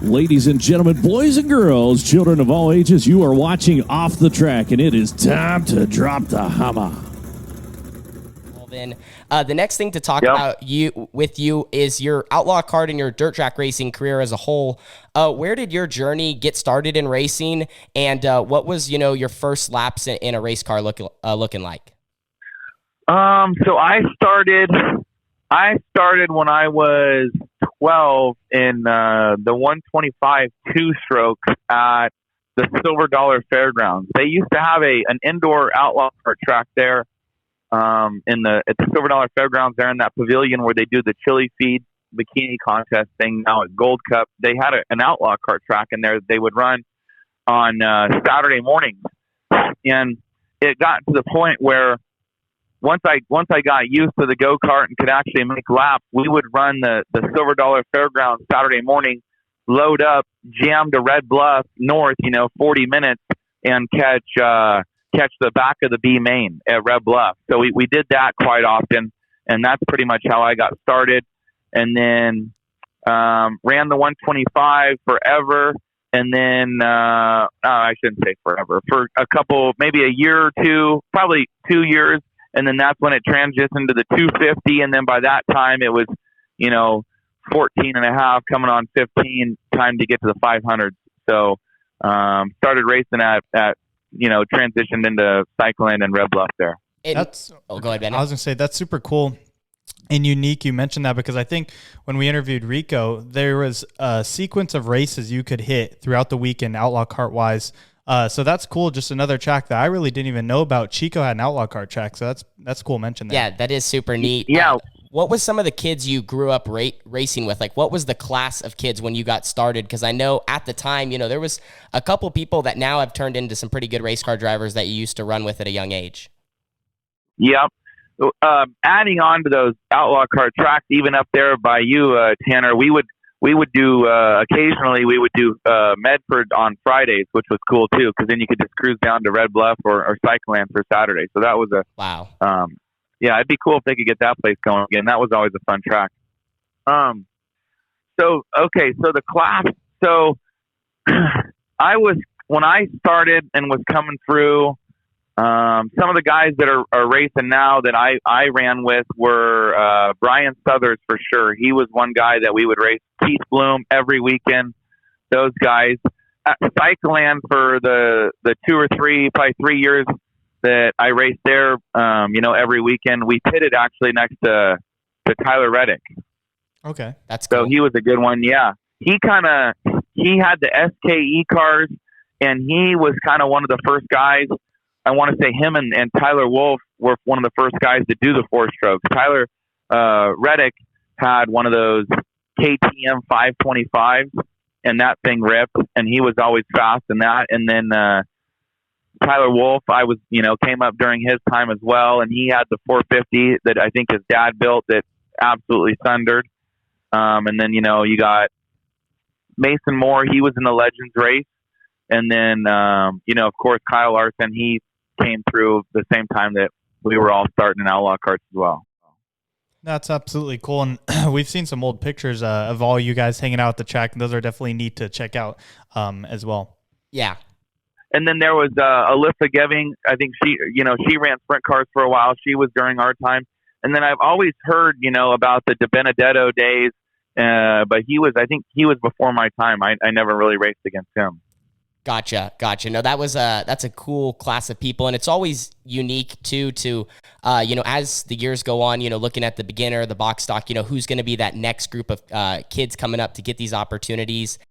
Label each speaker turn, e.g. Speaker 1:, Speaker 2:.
Speaker 1: Ladies and gentlemen, boys and girls, children of all ages, you are watching Off the Track, and it is time to drop the hammer.
Speaker 2: Well, then, the next thing to talk about with you is your outlaw kart and your dirt track racing career as a whole. Where did your journey get started in racing, and what was your first laps in a race car looking like?
Speaker 3: So I started when I was 12 in the 125 two-stroke at the Silver Dollar Fairgrounds. They used to have an indoor outlaw kart track there at the Silver Dollar Fairgrounds there in that pavilion where they do the chili feed bikini contest thing now at Gold Cup. They had an outlaw kart track in there they would run on Saturday mornings. And it got to the point where once I got used to the go-kart and could actually make laps, we would run the Silver Dollar Fairgrounds Saturday morning, load up, jam to Red Bluff north, 40 minutes, and catch the back of the B main at Red Bluff. So we did that quite often, and that's pretty much how I got started. And then ran the 125 forever, and then I shouldn't say forever, for a couple, maybe a year or two, probably 2 years. And then that's when it transitioned to the 250. And then by that time it was, 14 and a half coming on 15, time to get to the 500. So, started racing at transitioned into cycling and Red Bluff there.
Speaker 2: Go ahead, Ben.
Speaker 4: I was going to say, that's super cool and unique. You mentioned that because I think when we interviewed Rico, there was a sequence of races you could hit throughout the weekend, outlaw kart wise. So that's cool. Just another track that I really didn't even know about. Chico had an outlaw kart track, so that's cool mention there.
Speaker 2: Yeah, that is super neat.
Speaker 3: Yeah.
Speaker 2: What was some of the kids you grew up racing with? Like, what was the class of kids when you got started? Because I know at the time, there was a couple people that now have turned into some pretty good race car drivers that you used to run with at a young age.
Speaker 3: Yep. Adding on to those outlaw kart tracks, even up there by you, Tanner, we would do occasionally we would do Medford on Fridays, which was cool too, because then you could just cruise down to Red Bluff or Cycleland for Saturday. So that was
Speaker 2: wow.
Speaker 3: Yeah, it'd be cool if they could get that place going again. That was always a fun track. So the class. So when I started and was coming through. Some of the guys that are racing now that I ran with were Brian Southers for sure. He was one guy that we would race. Keith Bloom every weekend. Those guys at Cycleland for the 2 or 3, probably 3 years that I raced there. Every weekend we pitted actually next to Tyler Reddick.
Speaker 4: Okay,
Speaker 2: that's cool.
Speaker 3: So he was a good one. Yeah, he had the SKE cars, and he was kind of one of the first guys. I want to say him and Tyler Wolf were one of the first guys to do the 4-strokes. Tyler Reddick had one of those KTM 525s, and that thing ripped, and he was always fast in that. And then Tyler Wolf, came up during his time as well, and he had the 450 that I think his dad built that absolutely thundered. And then, you got Mason Moore. He was in the Legends race. And then, of course, Kyle Larson, he came through the same time that we were all starting in outlaw karts as well.
Speaker 4: That's absolutely cool. And we've seen some old pictures of all you guys hanging out at the track, and those are definitely neat to check out as well.
Speaker 2: Yeah.
Speaker 3: And then there was Alyssa Geving. I think she ran sprint cars for a while. She was during our time. And then I've always heard, about the De Benedetto days, but I think he was before my time. I never really raced against him.
Speaker 2: Gotcha. No, that's a cool class of people, and it's always unique too to, as the years go on, looking at the beginner, the box stock, who's going to be that next group of kids coming up to get these opportunities.